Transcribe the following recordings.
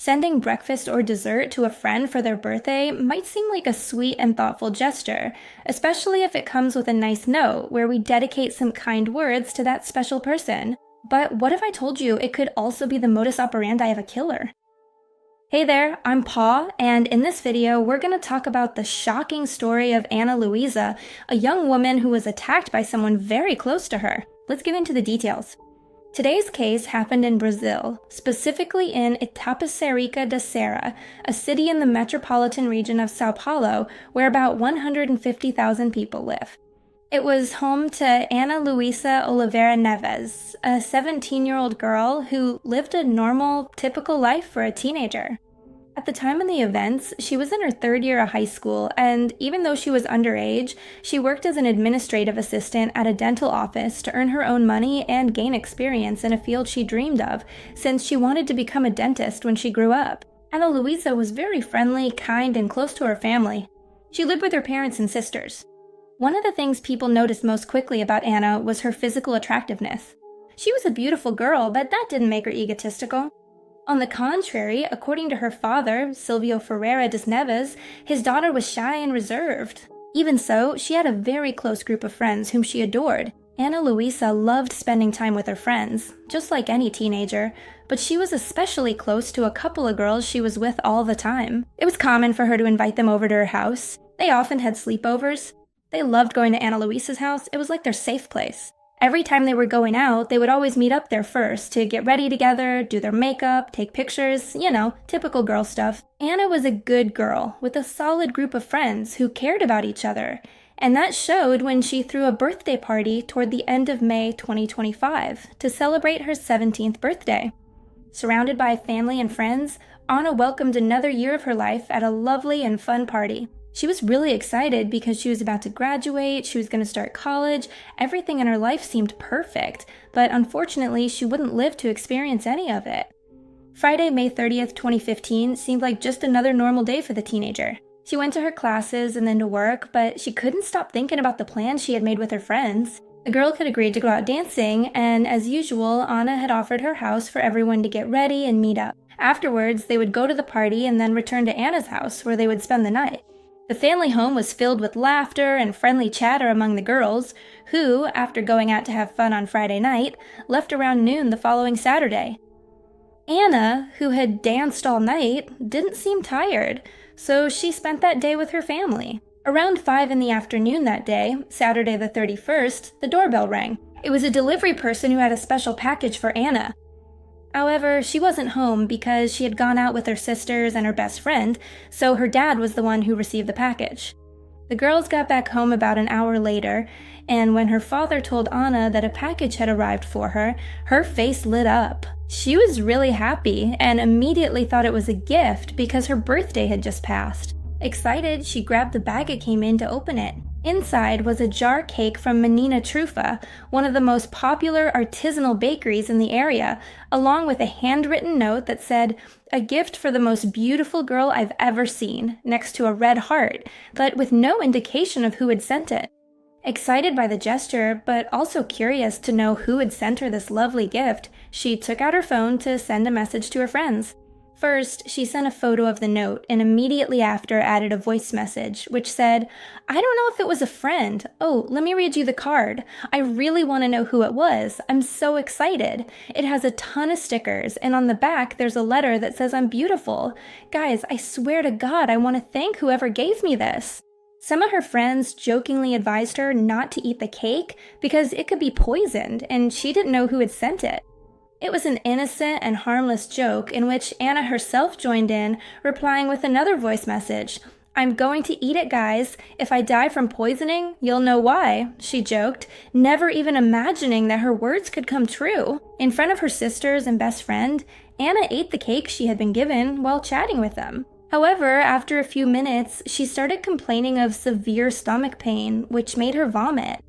Sending breakfast or dessert to a friend for their birthday might seem like a sweet and thoughtful gesture, especially if it comes with a nice note where we dedicate some kind words to that special person. But what if I told you it could also be the modus operandi of a killer? Hey there, I'm Paul, and in this video, we're going to talk about the shocking story of Ana Luiza, a young woman who was attacked by someone very close to her. Let's get into the details. Today's case happened in Brazil, specifically in Itapecerica da Serra, a city in the metropolitan region of Sao Paulo, where about 150,000 people live. It was home to Ana Luiza Oliveira Neves, a 17-year-old girl who lived a normal, typical life for a teenager. At the time of the events, she was in her third year of high school, and even though she was underage, she worked as an administrative assistant at a dental office to earn her own money and gain experience in a field she dreamed of, since she wanted to become a dentist when she grew up. Ana Luiza was very friendly, kind, and close to her family. She lived with her parents and sisters. One of the things people noticed most quickly about Ana was her physical attractiveness. She was a beautiful girl, but that didn't make her egotistical. On the contrary, according to her father, Silvio Ferreira das Neves, his daughter was shy and reserved. Even so, she had a very close group of friends whom she adored. Ana Luiza loved spending time with her friends, just like any teenager, but she was especially close to a couple of girls she was with all the time. It was common for her to invite them over to her house. They often had sleepovers. They loved going to Ana Luiza's house. It was like their safe place. Every time they were going out, they would always meet up there first to get ready together, do their makeup, take pictures, typical girl stuff. Ana was a good girl with a solid group of friends who cared about each other, and that showed when she threw a birthday party toward the end of May 2025 to celebrate her 17th birthday. Surrounded by family and friends, Ana welcomed another year of her life at a lovely and fun party. She was really excited because she was about to graduate, she was going to start college, everything in her life seemed perfect, but unfortunately she wouldn't live to experience any of it. Friday, May 30th, 2015 seemed like just another normal day for the teenager. She went to her classes and then to work, but she couldn't stop thinking about the plans she had made with her friends. The girl had agreed to go out dancing, and as usual, Ana had offered her house for everyone to get ready and meet up. Afterwards, they would go to the party and then return to Ana's house where they would spend the night. The family home was filled with laughter and friendly chatter among the girls, who, after going out to have fun on Friday night, left around noon the following Saturday. Ana, who had danced all night, didn't seem tired, so she spent that day with her family. Around 5 in the afternoon that day, Saturday the 31st, the doorbell rang. It was a delivery person who had a special package for Ana. However, she wasn't home because she had gone out with her sisters and her best friend, so her dad was the one who received the package. The girls got back home about an hour later, and when her father told Ana that a package had arrived for her, her face lit up. She was really happy and immediately thought it was a gift because her birthday had just passed. Excited, she grabbed the bag it came in to open it. Inside was a jar cake from Menina Trufa, one of the most popular artisanal bakeries in the area, along with a handwritten note that said, "A gift for the most beautiful girl I've ever seen," next to a red heart, but with no indication of who had sent it. Excited by the gesture, but also curious to know who had sent her this lovely gift, she took out her phone to send a message to her friends. First, she sent a photo of the note and immediately after added a voice message, which said, "I don't know if it was a friend. Oh, let me read you the card. I really want to know who it was. I'm so excited. It has a ton of stickers, and on the back there's a letter that says I'm beautiful. Guys, I swear to God, I want to thank whoever gave me this." Some of her friends jokingly advised her not to eat the cake because it could be poisoned, and she didn't know who had sent it. It was an innocent and harmless joke in which Ana herself joined in, replying with another voice message. "I'm going to eat it, guys. If I die from poisoning, you'll know why," she joked, never even imagining that her words could come true. In front of her sisters and best friend, Ana ate the cake she had been given while chatting with them. However, after a few minutes, she started complaining of severe stomach pain, which made her vomit.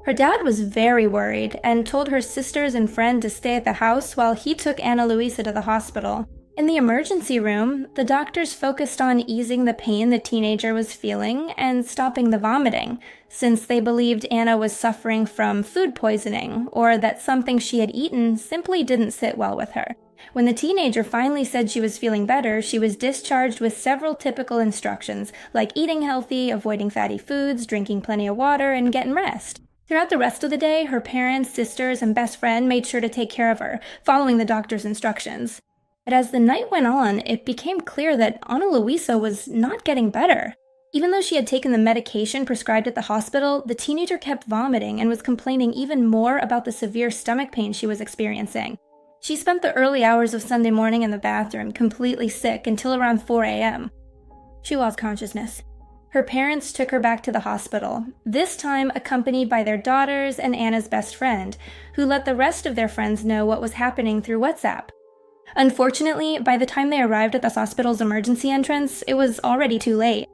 Her dad was very worried and told her sisters and friend to stay at the house while he took Ana Luiza to the hospital. In the emergency room, the doctors focused on easing the pain the teenager was feeling and stopping the vomiting, since they believed Ana was suffering from food poisoning or that something she had eaten simply didn't sit well with her. When the teenager finally said she was feeling better, she was discharged with several typical instructions, like eating healthy, avoiding fatty foods, drinking plenty of water, and getting rest. Throughout the rest of the day, her parents, sisters, and best friend made sure to take care of her, following the doctor's instructions. But as the night went on, it became clear that Ana Luiza was not getting better. Even though she had taken the medication prescribed at the hospital, the teenager kept vomiting and was complaining even more about the severe stomach pain she was experiencing. She spent the early hours of Sunday morning in the bathroom, completely sick, until around 4 a.m. She lost consciousness. Her parents took her back to the hospital, this time accompanied by their daughters and Anna's best friend, who let the rest of their friends know what was happening through WhatsApp. Unfortunately, by the time they arrived at the hospital's emergency entrance, it was already too late.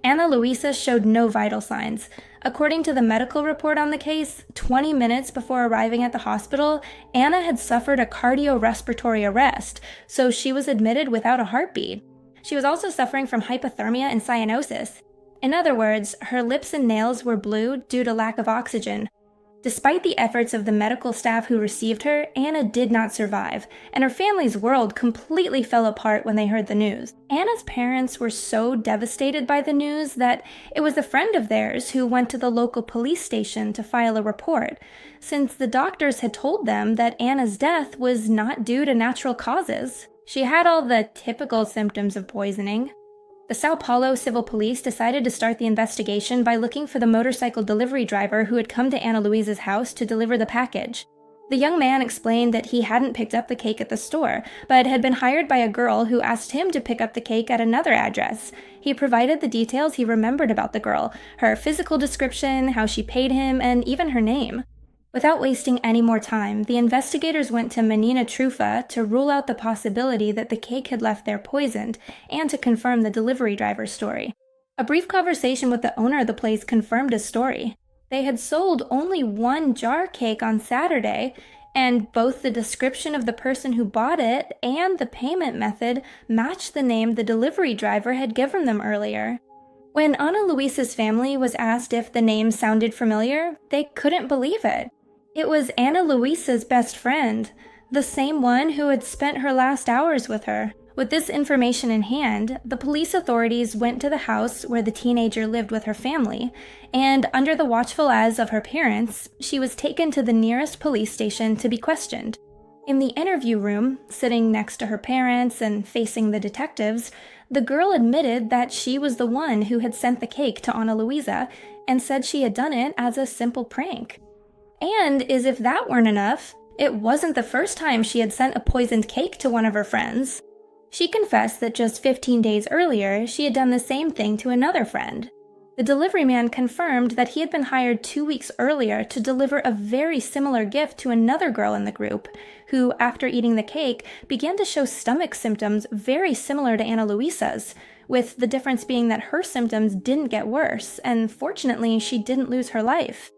Ana Luiza showed no vital signs. According to the medical report on the case, 20 minutes before arriving at the hospital, Ana had suffered a cardiorespiratory arrest, so she was admitted without a heartbeat. She was also suffering from hypothermia and cyanosis. In other words, her lips and nails were blue due to lack of oxygen. Despite the efforts of the medical staff who received her, Ana did not survive, and her family's world completely fell apart when they heard the news. Anna's parents were so devastated by the news that it was a friend of theirs who went to the local police station to file a report, since the doctors had told them that Anna's death was not due to natural causes. She had all the typical symptoms of poisoning. The Sao Paulo Civil Police decided to start the investigation by looking for the motorcycle delivery driver who had come to Ana Luiza's house to deliver the package. The young man explained that he hadn't picked up the cake at the store, but had been hired by a girl who asked him to pick up the cake at another address. He provided the details he remembered about the girl, her physical description, how she paid him, and even her name. Without wasting any more time, the investigators went to Menina Trufa to rule out the possibility that the cake had left there poisoned, and to confirm the delivery driver's story. A brief conversation with the owner of the place confirmed his story. They had sold only one jar cake on Saturday, and both the description of the person who bought it and the payment method matched the name the delivery driver had given them earlier. When Ana Luiza's family was asked if the name sounded familiar, they couldn't believe it. It was Ana Luiza's best friend, the same one who had spent her last hours with her. With this information in hand, the police authorities went to the house where the teenager lived with her family, and under the watchful eyes of her parents, she was taken to the nearest police station to be questioned. In the interview room, sitting next to her parents and facing the detectives, the girl admitted that she was the one who had sent the cake to Ana Luiza and said she had done it as a simple prank. And as if that weren't enough, it wasn't the first time she had sent a poisoned cake to one of her friends. She confessed that just 15 days earlier, she had done the same thing to another friend. The delivery man confirmed that he had been hired 2 weeks earlier to deliver a very similar gift to another girl in the group, who, after eating the cake, began to show stomach symptoms very similar to Ana Luiza's, with the difference being that her symptoms didn't get worse, and fortunately, she didn't lose her life.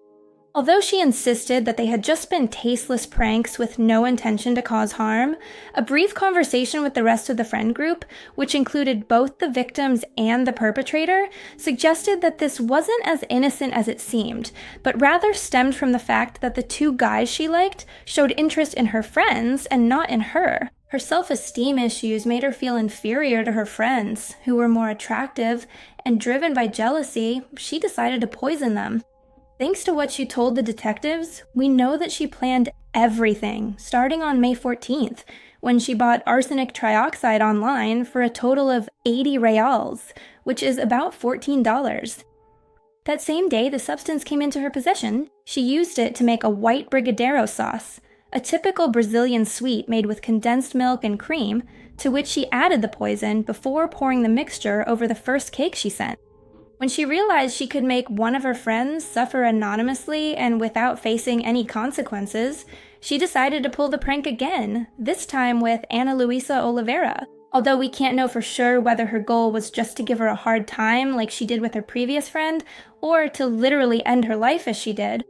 Although she insisted that they had just been tasteless pranks with no intention to cause harm, a brief conversation with the rest of the friend group, which included both the victims and the perpetrator, suggested that this wasn't as innocent as it seemed, but rather stemmed from the fact that the two guys she liked showed interest in her friends and not in her. Her self-esteem issues made her feel inferior to her friends, who were more attractive, and driven by jealousy, she decided to poison them. Thanks to what she told the detectives, we know that she planned everything, starting on May 14th, when she bought arsenic trioxide online for a total of 80 reals, which is about $14. That same day the substance came into her possession, she used it to make a white brigadeiro sauce, a typical Brazilian sweet made with condensed milk and cream, to which she added the poison before pouring the mixture over the first cake she sent. When she realized she could make one of her friends suffer anonymously and without facing any consequences, she decided to pull the prank again, this time with Ana Luiza Oliveira. Although we can't know for sure whether her goal was just to give her a hard time like she did with her previous friend, or to literally end her life as she did.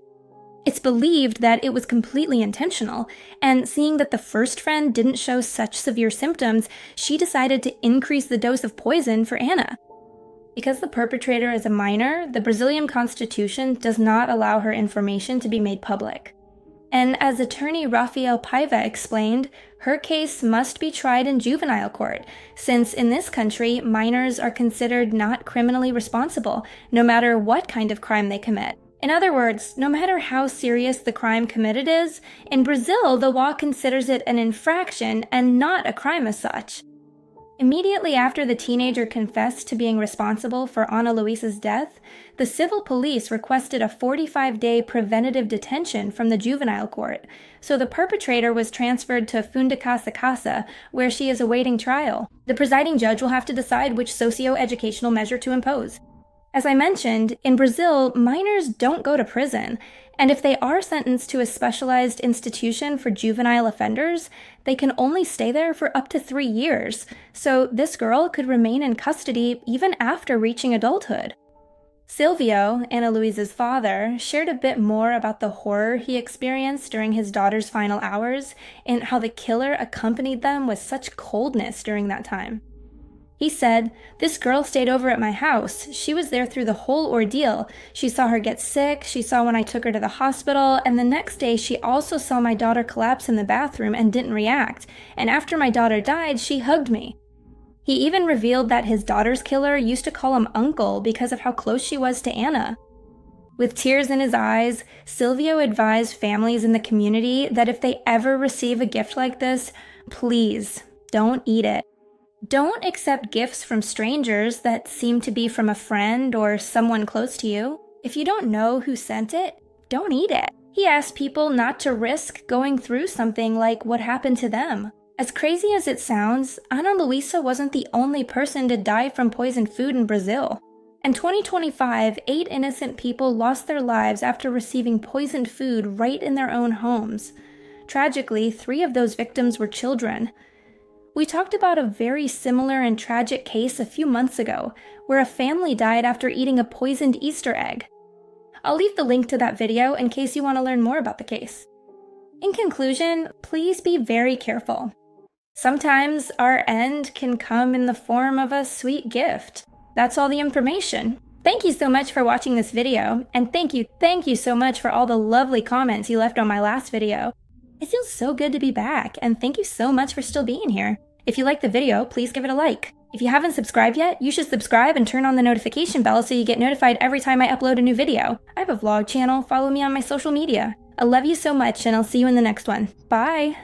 It's believed that it was completely intentional, and seeing that the first friend didn't show such severe symptoms, she decided to increase the dose of poison for Ana. Because the perpetrator is a minor, the Brazilian Constitution does not allow her information to be made public. And as attorney Rafael Paiva explained, her case must be tried in juvenile court, since in this country, minors are considered not criminally responsible, no matter what kind of crime they commit. In other words, no matter how serious the crime committed is, in Brazil, the law considers it an infraction and not a crime as such. Immediately after the teenager confessed to being responsible for Ana Luiza's death, the civil police requested a 45-day preventative detention from the juvenile court, so the perpetrator was transferred to Funda Casa Casa, where she is awaiting trial. The presiding judge will have to decide which socio-educational measure to impose. As I mentioned, in Brazil, minors don't go to prison, and if they are sentenced to a specialized institution for juvenile offenders, they can only stay there for up to 3 years, so this girl could remain in custody even after reaching adulthood. Silvio, Ana Luiza's father, shared a bit more about the horror he experienced during his daughter's final hours and how the killer accompanied them with such coldness during that time. He said, "This girl stayed over at my house. She was there through the whole ordeal. She saw her get sick, she saw when I took her to the hospital, and the next day she also saw my daughter collapse in the bathroom and didn't react. And after my daughter died, she hugged me." He even revealed that his daughter's killer used to call him uncle because of how close she was to Ana. With tears in his eyes, Silvio advised families in the community that if they ever receive a gift like this, please don't eat it. Don't accept gifts from strangers that seem to be from a friend or someone close to you. If you don't know who sent it, don't eat it. He asked people not to risk going through something like what happened to them. As crazy as it sounds, Ana Luiza wasn't the only person to die from poisoned food in Brazil. In 2025, 8 innocent people lost their lives after receiving poisoned food right in their own homes. Tragically, 3 of those victims were children. We talked about a very similar and tragic case a few months ago, where a family died after eating a poisoned Easter egg. I'll leave the link to that video in case you want to learn more about the case. In conclusion, please be very careful. Sometimes our end can come in the form of a sweet gift. That's all the information. Thank you so much for watching this video, and thank you so much for all the lovely comments you left on my last video. It feels so good to be back, and thank you so much for still being here. If you liked the video, please give it a like. If you haven't subscribed yet, you should subscribe and turn on the notification bell so you get notified every time I upload a new video. I have a vlog channel, follow me on my social media. I love you so much, and I'll see you in the next one. Bye!